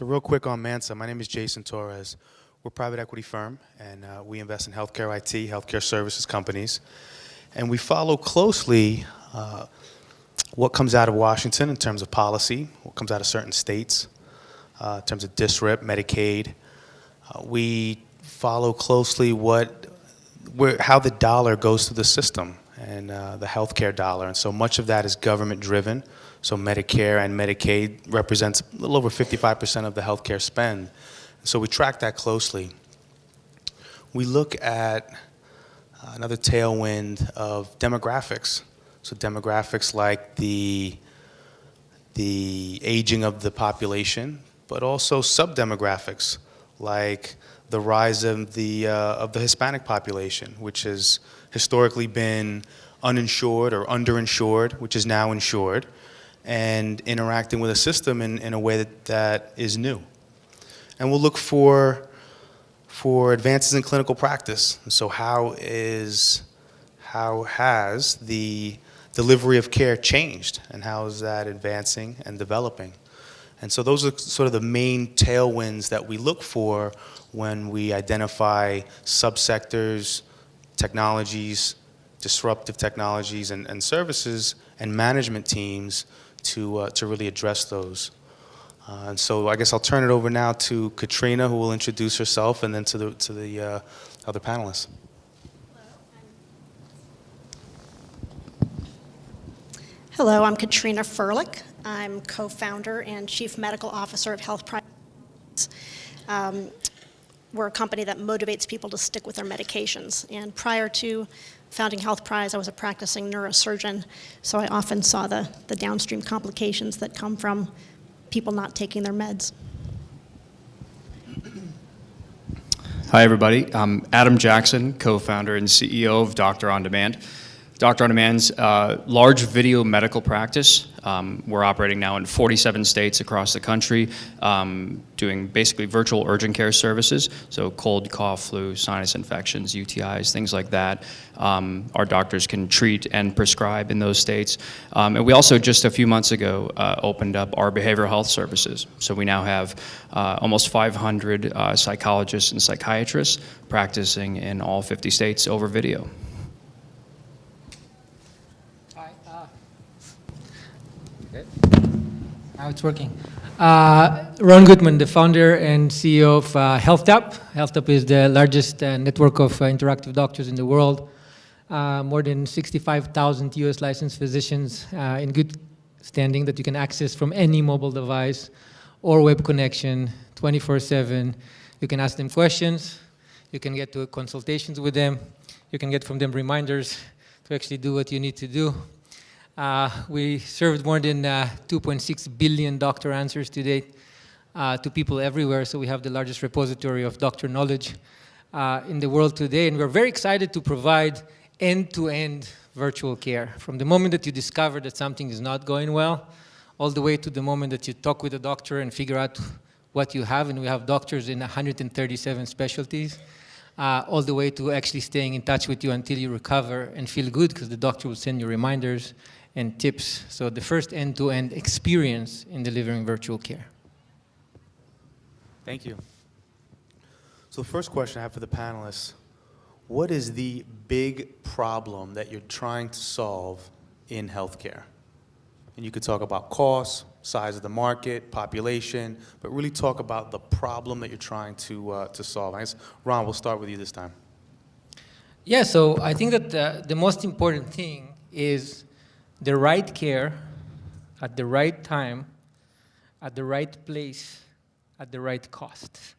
real quick on Mansa, my name is Jason Torres. We're a private equity firm, and we invest in healthcare IT, healthcare services companies. And we follow closely what comes out of Washington in terms of policy, what comes out of certain states, in terms of DSRIP, Medicaid. We follow closely how the dollar goes through the system and the healthcare dollar. And so much of that is government driven. So Medicare and Medicaid represents a little over 55% of the healthcare spend. So we track that closely. We look at another tailwind of demographics. So demographics like the aging of the population, but also sub-demographics like the rise of the Hispanic population, which has historically been uninsured or underinsured, which is now insured, and interacting with a system in a way that is new. And we'll look for advances in clinical practice. And so how has the delivery of care changed, and how is that advancing and developing? And so those are sort of the main tailwinds that we look for when we identify subsectors, technologies, disruptive technologies and services and management teams to really address those. And so I guess I'll turn it over now to Katrina, who will introduce herself, and then to the other panelists. Hello, I'm Katrina Furlick. I'm co-founder and chief medical officer of Health Prize. We're a company that motivates people to stick with their medications. And prior to founding Health Prize, I was a practicing neurosurgeon, so I often saw the downstream complications that come from people not taking their meds. Hi, everybody. I'm Adam Jackson, co-founder and CEO of Doctor On Demand. Doctor On Demand's large video medical practice. We're operating now in 47 states across the country, doing basically virtual urgent care services, so cold, cough, flu, sinus infections, UTIs, things like that. Our doctors can treat and prescribe in those states. And we also, just a few months ago, opened up our behavioral health services. So we now have almost 500 psychologists and psychiatrists practicing in all 50 states over video. Now it's working. Ron Gutman, the founder and CEO of HealthTap. HealthTap is the largest network of interactive doctors in the world. More than 65,000 US licensed physicians in good standing that you can access from any mobile device or web connection 24/7. You can ask them questions. You can get to consultations with them. You can get from them reminders to actually do what you need to do. We served more than 2.6 billion doctor answers to date to people everywhere, so we have the largest repository of doctor knowledge in the world today, and we're very excited to provide end-to-end virtual care. From the moment that you discover that something is not going well, all the way to the moment that you talk with a doctor and figure out what you have, and we have doctors in 137 specialties, all the way to actually staying in touch with you until you recover and feel good, because the doctor will send you reminders and tips. So the first end-to-end experience in delivering virtual care. Thank you. So the first question I have for the panelists, what is the big problem that you're trying to solve in healthcare? And you could talk about costs, size of the market, population, but really talk about the problem that you're trying to solve. I guess, Ron, we'll start with you this time. Yeah, so I think that the most important thing is the right care at the right time, at the right place, at the right cost.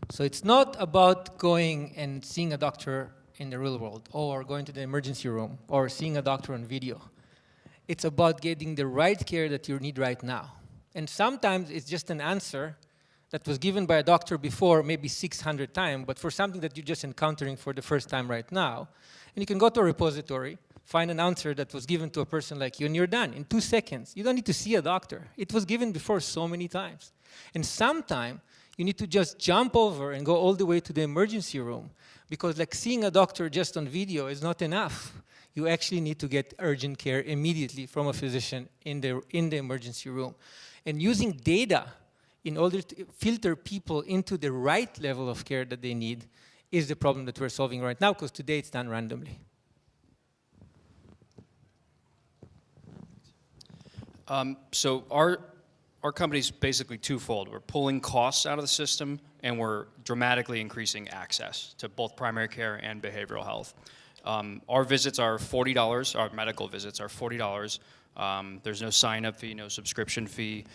So it's not about going and seeing a doctor in the real world, or going to the emergency room, or seeing a doctor on video. It's about getting the right care that you need right now. And sometimes it's just an answer that was given by a doctor before, maybe 600 times, but for something that you're just encountering for the first time right now. And you can go to a repository, find an answer that was given to a person like you, and you're done in 2 seconds. You don't need to see a doctor. It was given before so many times. And sometimes you need to just jump over and go all the way to the emergency room, because like seeing a doctor just on video is not enough. You actually need to get urgent care immediately from a physician in the emergency room. And using data in order to filter people into the right level of care that they need is the problem that we're solving right now, because today it's done randomly. So our company's basically twofold. We're pulling costs out of the system, and we're dramatically increasing access to both primary care and behavioral health. Our visits are $40. Our medical visits are $40. There's no sign-up fee, no subscription fee.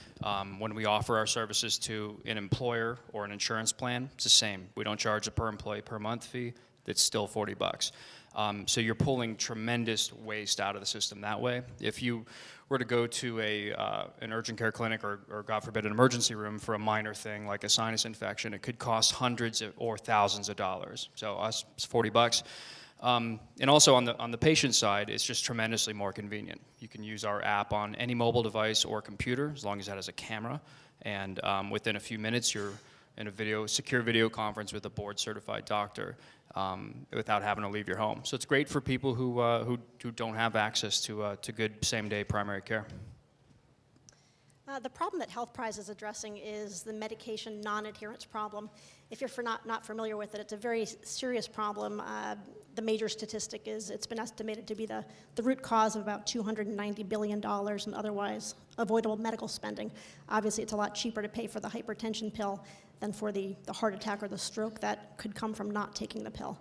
When we offer our services to an employer or an insurance plan, it's the same. We don't charge a per employee per month fee. It's still $40. So you're pulling tremendous waste out of the system that way. If you were to go to an urgent care clinic or God forbid, an emergency room for a minor thing like a sinus infection, it could cost hundreds or thousands of dollars. So us, it's $40. And also on the patient side, it's just tremendously more convenient. You can use our app on any mobile device or computer, as long as that has a camera. And within a few minutes, you're in a secure video conference with a board-certified doctor without having to leave your home. So it's great for people who don't have access to good same-day primary care. The problem that HealthPrize is addressing is the medication non-adherence problem. If you're not familiar with it, it's a very serious problem. The major statistic is it's been estimated to be the root cause of about $290 billion in otherwise avoidable medical spending. Obviously, it's a lot cheaper to pay for the hypertension pill than for the heart attack or the stroke that could come from not taking the pill.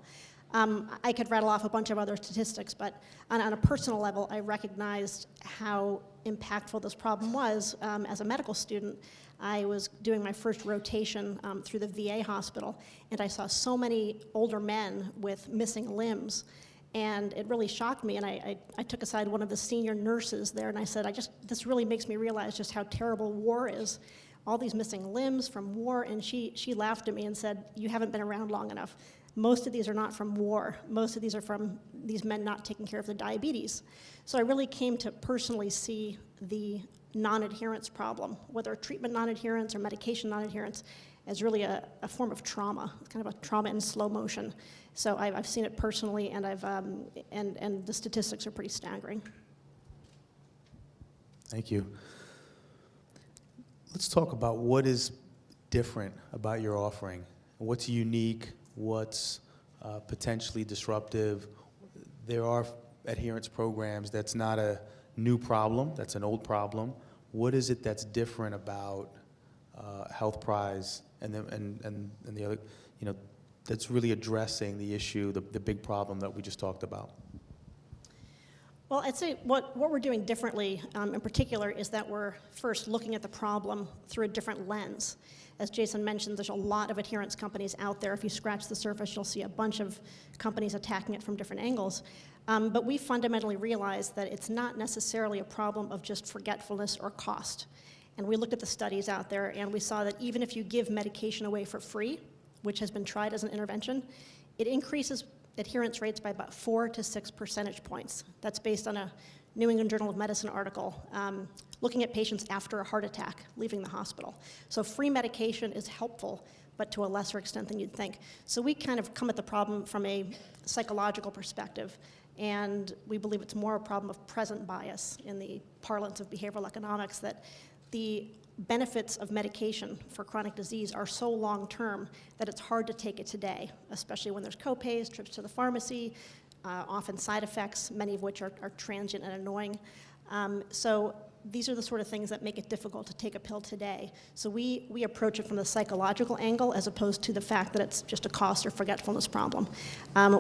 I could rattle off a bunch of other statistics, but on a personal level, I recognized how impactful this problem was. As a medical student, I was doing my first rotation through the VA hospital, and I saw so many older men with missing limbs, and it really shocked me. And I took aside one of the senior nurses there, and I said, this really makes me realize just how terrible war is. All these missing limbs from war, and she laughed at me and said, "You haven't been around long enough. Most of these are not from war. Most of these are from these men not taking care of their diabetes." So I really came to personally see the non-adherence problem, whether treatment non-adherence or medication non-adherence, as really a form of trauma. It's kind of a trauma in slow motion. So I've seen it personally, and and the statistics are pretty staggering. Thank you. Let's talk about what is different about your offering. What's unique? What's potentially disruptive? There are adherence programs. That's not a new problem. That's an old problem. What is it that's different about HealthPrize and the other, that's really addressing the issue, the big problem that we just talked about? Well, I'd say what we're doing differently in particular is that we're first looking at the problem through a different lens. As Jason mentioned, there's a lot of adherence companies out there. If you scratch the surface, you'll see a bunch of companies attacking it from different angles. But we fundamentally realized that it's not necessarily a problem of just forgetfulness or cost. And we looked at the studies out there, and we saw that even if you give medication away for free, which has been tried as an intervention, it increases adherence rates by about 4 to 6 percentage points. That's based on a New England Journal of Medicine article looking at patients after a heart attack leaving the hospital. So free medication is helpful, but to a lesser extent than you'd think. So we kind of come at the problem from a psychological perspective, and we believe it's more a problem of present bias in the parlance of behavioral economics, that the benefits of medication for chronic disease are so long-term that it's hard to take it today, especially when there's co-pays, trips to the pharmacy, often side effects, many of which are transient and annoying. So these are the sort of things that make it difficult to take a pill today. So we approach it from the psychological angle as opposed to the fact that it's just a cost or forgetfulness problem.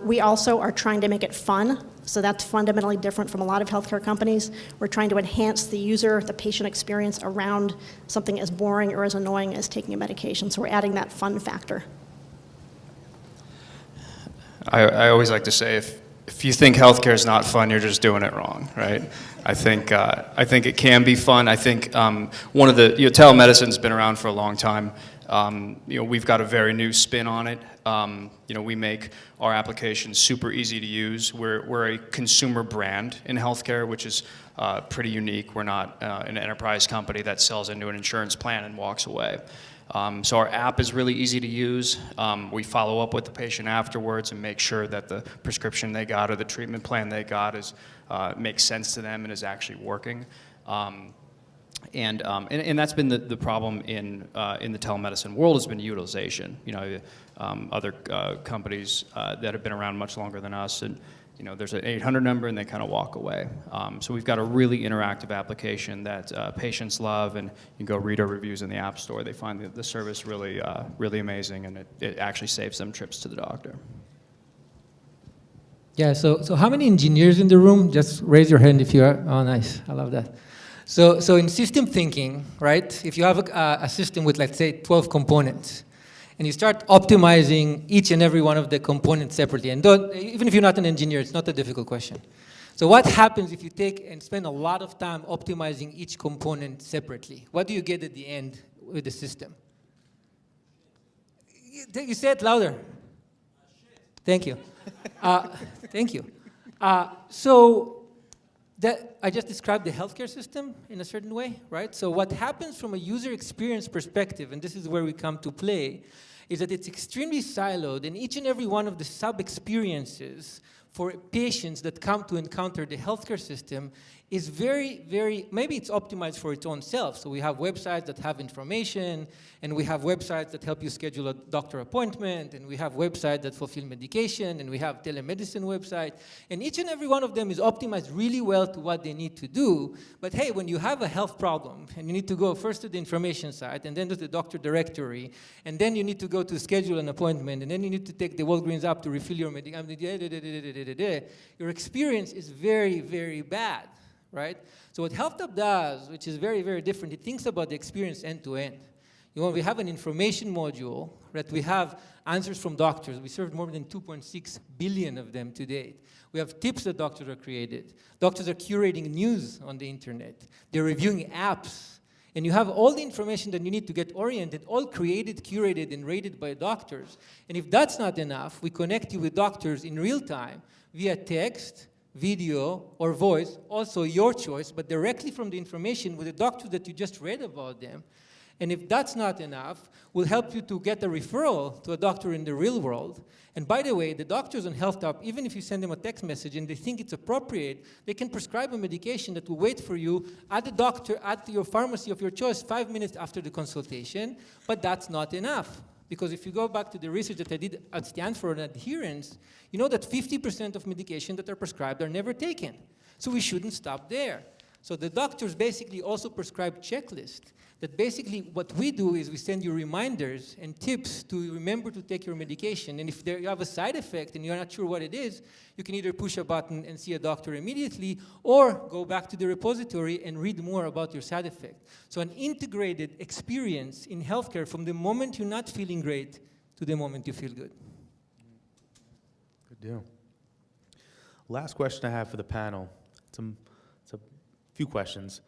We also are trying to make it fun, so that's fundamentally different from a lot of healthcare companies. We're trying to enhance the patient experience around something as boring or as annoying as taking a medication, so we're adding that fun factor. I always like to say, if you think healthcare is not fun, you're just doing it wrong, right? I think it can be fun. I think one of the telemedicine's been around for a long time. We've got a very new spin on it. We make our application super easy to use. We're a consumer brand in healthcare, which is pretty unique. We're not an enterprise company that sells into an insurance plan and walks away. So our app is really easy to use. We follow up with the patient afterwards and make sure that the prescription they got or the treatment plan they got makes sense to them and is actually working. And that's been the problem in the telemedicine world, has been utilization. Other companies that have been around much longer than us, and there's an 800 number and they kind of walk away. So we've got a really interactive application that patients love, and you can go read our reviews in the App Store. They find the service really, really amazing, and it actually saves them trips to the doctor. Yeah, so how many engineers in the room? Just raise your hand if you are. Oh, nice. I love that. So in system thinking, right, if you have a system with, let's say, 12 components, and you start optimizing each and every one of the components separately, and even if you're not an engineer, it's not a difficult question. So what happens if you take and spend a lot of time optimizing each component separately? What do you get at the end with the system? You say it louder. Thank you. Thank you. So that I just described the healthcare system in a certain way, right? So what happens from a user experience perspective, and this is where we come to play, is that it's extremely siloed, and each and every one of the sub-experiences for patients that come to encounter the healthcare system is very, very, maybe it's optimized for its own self. So we have websites that have information, and we have websites that help you schedule a doctor appointment, and we have websites that fulfill medication, and we have telemedicine websites, and each and every one of them is optimized really well to what they need to do. But hey, when you have a health problem, and you need to go first to the information site, and then to the doctor directory, and then you need to go to schedule an appointment, and then you need to take the Walgreens app to refill your medication, your experience is very, very bad. Right? So what HealthUp does, which is very, very different, it thinks about the experience end to end. We have an information module, right? We have answers from doctors. We served more than 2.6 billion of them to date. We have tips that doctors are created. Doctors are curating news on the internet. They're reviewing apps. And you have all the information that you need to get oriented, all created, curated, and rated by doctors. And if that's not enough, we connect you with doctors in real time via text, video, or voice, also your choice, but directly from the information with the doctor that you just read about them. And if that's not enough, we'll help you to get a referral to a doctor in the real world. And by the way, the doctors on HealthUp, even if you send them a text message and they think it's appropriate, they can prescribe a medication that will wait for you at the doctor, at your pharmacy of your choice, 5 minutes after the consultation. But that's not enough. Because if you go back to the research that I did at Stanford on adherence, you know that 50% of medication that are prescribed are never taken. So we shouldn't stop there. So the doctors basically also prescribe checklists that basically what we do is we send you reminders and tips to remember to take your medication. And if you have a side effect and you're not sure what it is, you can either push a button and see a doctor immediately or go back to the repository and read more about your side effect. So an integrated experience in healthcare from the moment you're not feeling great to the moment you feel good. Good deal. Last question I have for the panel. It's a few questions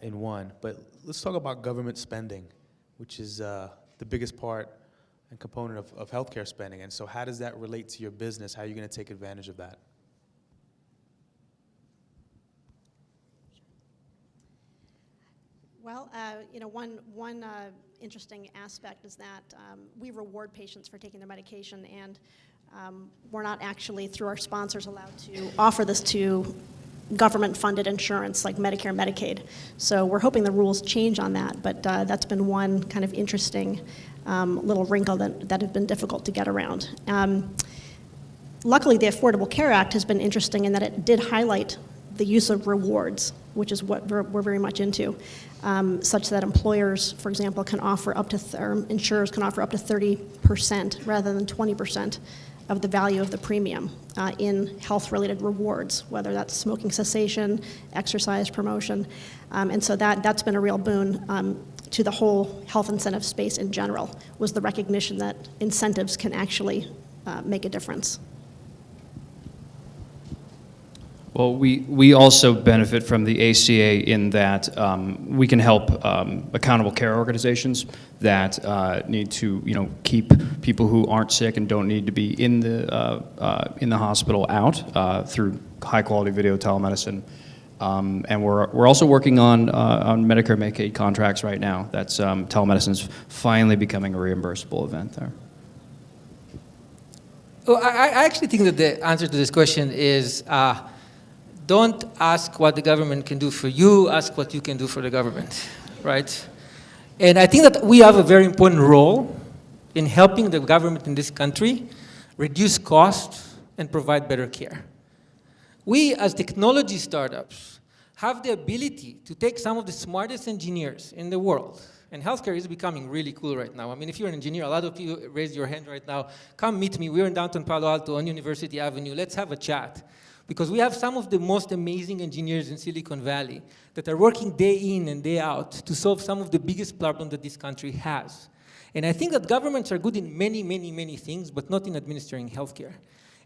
in one, but let's talk about government spending, which is the biggest part and component of healthcare spending. And so how does that relate to your business? How are you going to take advantage of that? Well, one interesting aspect is that we reward patients for taking their medication, and we're not actually, through our sponsors, allowed to offer this to government-funded insurance like Medicare and Medicaid. So we're hoping the rules change on that, but that's been one kind of interesting little wrinkle that has been difficult to get around. Luckily, the Affordable Care Act has been interesting in that it did highlight the use of rewards, which is what we're very much into, such that employers, for example, can offer up to, or insurers can offer up to 30% rather than 20% of the value of the premium in health-related rewards, whether that's smoking cessation, exercise promotion. And so that's been a real boon to the whole health incentive space in general, was the recognition that incentives can actually make a difference. Well, we also benefit from the ACA in that we can help accountable care organizations that need to, keep people who aren't sick and don't need to be in the hospital out through high-quality video telemedicine. And we're also working on Medicare Medicaid contracts right now. That's telemedicine's finally becoming a reimbursable event there. Well, I actually think that the answer to this question is don't ask what the government can do for you, ask what you can do for the government, right? And I think that we have a very important role in helping the government in this country reduce costs and provide better care. We, as technology startups, have the ability to take some of the smartest engineers in the world, and healthcare is becoming really cool right now. I mean, if you're an engineer, a lot of you raise your hand right now, come meet me. We're in downtown Palo Alto on University Avenue. Let's have a chat. Because we have some of the most amazing engineers in Silicon Valley that are working day in and day out to solve some of the biggest problems that this country has. And I think that governments are good in many, many, many things, but not in administering healthcare.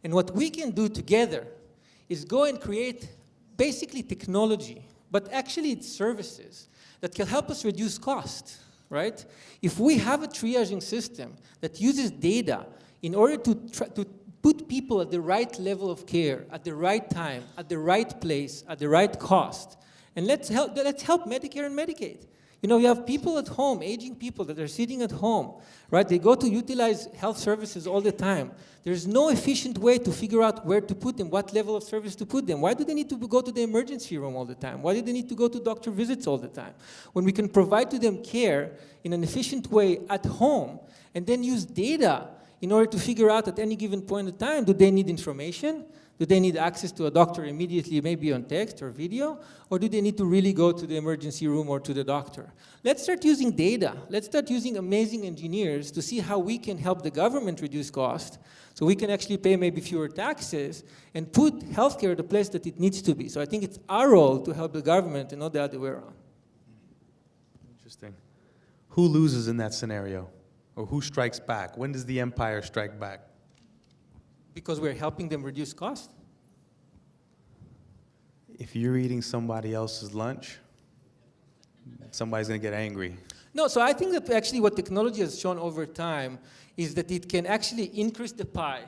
And what we can do together is go and create basically technology, but actually it's services that can help us reduce cost, right? If we have a triaging system that uses data in order to put people at the right level of care, at the right time, at the right place, at the right cost, and let's help Medicare and Medicaid. You know, you have people at home, aging people that are sitting at home, right? They go to utilize health services all the time. There's no efficient way to figure out where to put them, what level of service to put them. Why do they need to go to the emergency room all the time? Why do they need to go to doctor visits all the time? When we can provide to them care in an efficient way at home and then use data in order to figure out at any given point in time, do they need information? Do they need access to a doctor immediately, maybe on text or video? Or do they need to really go to the emergency room or to the doctor? Let's start using data. Let's start using amazing engineers to see how we can help the government reduce cost so we can actually pay maybe fewer taxes and put healthcare the place that it needs to be. So I think it's our role to help the government and not the other way around. Interesting. Who loses in that scenario? Or who strikes back? When does the empire strike back? Because we're helping them reduce cost. If you're eating somebody else's lunch, somebody's going to get angry. No, so I think that actually what technology has shown over time is that it can actually increase the pie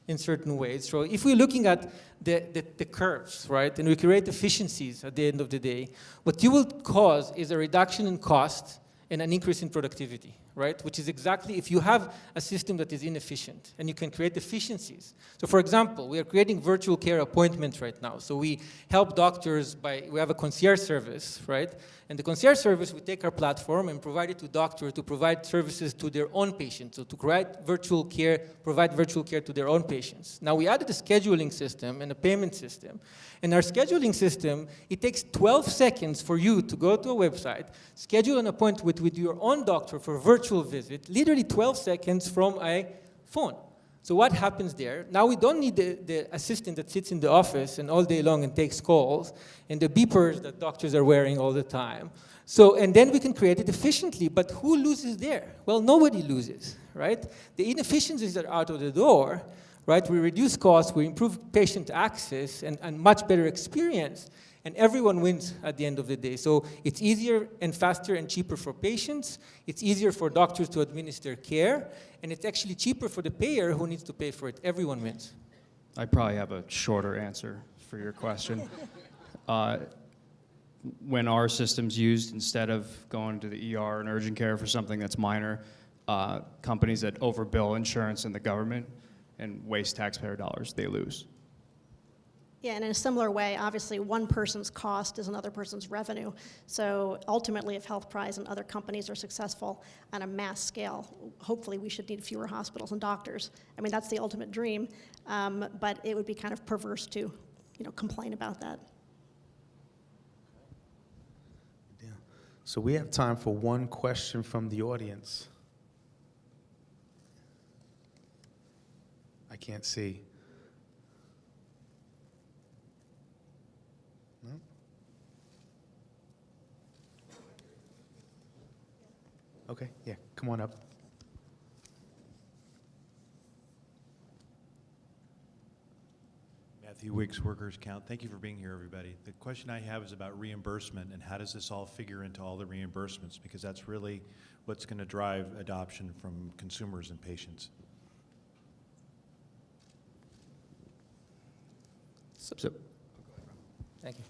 in certain ways. So if we're looking at the curves, right, and we create efficiencies at the end of the day, what you will cause is a reduction in cost and an increase in productivity, right? Which is exactly if you have a system that is inefficient and you can create efficiencies. So for example, we are creating virtual care appointments right now. So we help doctors we have a concierge service, right? And the concierge service, we take our platform and provide it to doctors to provide services to their own patients. So to provide virtual care to their own patients. Now we added a scheduling system and a payment system. And our scheduling system, it takes 12 seconds for you to go to a website, schedule an appointment with your own doctor for a virtual visit, literally 12 seconds from a phone. So what happens there? Now we don't need the assistant that sits in the office and all day long and takes calls, and the beepers that doctors are wearing all the time. So, and then we can create it efficiently, but who loses there? Well, nobody loses, right? The inefficiencies are out of the door, right? We reduce costs, we improve patient access and much better experience, and everyone wins at the end of the day. So it's easier and faster and cheaper for patients, it's easier for doctors to administer care, and it's actually cheaper for the payer who needs to pay for it. Everyone wins. I probably have a shorter answer for your question. When our system's used, instead of going to the ER and urgent care for something that's minor, companies that overbill insurance and the government and waste taxpayer dollars, they lose. Yeah, and in a similar way, obviously, one person's cost is another person's revenue. So ultimately, if HealthPrize and other companies are successful on a mass scale, hopefully we should need fewer hospitals and doctors. I mean, that's the ultimate dream, but it would be kind of perverse to, complain about that. Yeah. So we have time for one question from the audience. I can't see. No? Okay, yeah, come on up. Matthew Wicks, Workers Count. Thank you for being here, everybody. The question I have is about reimbursement and how does this all figure into all the reimbursements, because that's really what's going to drive adoption from consumers and patients. Thank you.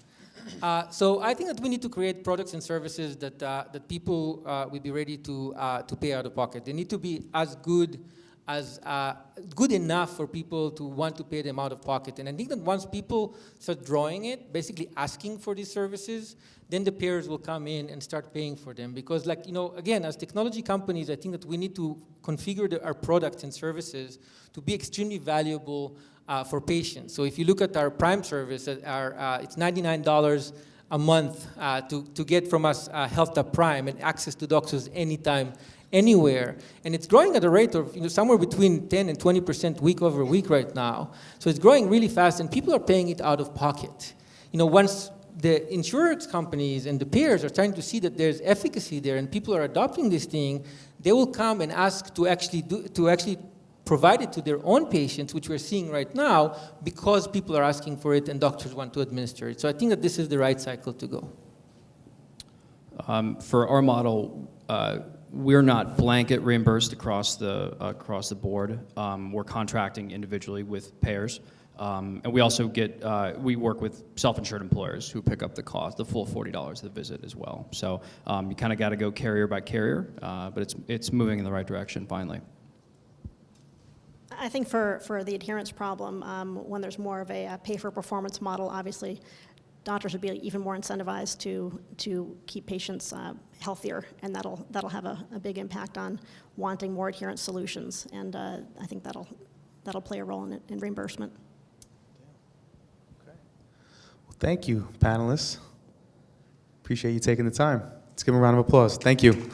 So I think that we need to create products and services that people will be ready to pay out of pocket. They need to be as good as good enough for people to want to pay them out of pocket. And I think that once people start drawing it, basically asking for these services, then the payers will come in and start paying for them. Because like, again, as technology companies, I think that we need to configure our products and services to be extremely valuable for patients. So if you look at our Prime service, it's $99 a month to get from us HealthTap Prime and access to doctors anytime, anywhere. And it's growing at a rate of somewhere between 10 and 20% week over week right now. So it's growing really fast, and people are paying it out of pocket. Once the insurance companies and the payers are trying to see that there's efficacy there and people are adopting this thing, they will come and ask to actually provide it to their own patients, which we're seeing right now, because people are asking for it and doctors want to administer it. So I think that this is the right cycle to go. For our model, we're not blanket reimbursed across the board. We're contracting individually with payers, and we also we work with self-insured employers who pick up the cost, the full $40 of the visit as well. So you kind of got to go carrier by carrier, but it's moving in the right direction finally. I think for the adherence problem, when there's more of a pay-for-performance model, obviously doctors would be even more incentivized to keep patients healthier, and that'll have a big impact on wanting more adherence solutions, and I think that'll play a role in reimbursement. Okay. Well, thank you, panelists. Appreciate you taking the time. Let's give them a round of applause. Thank you.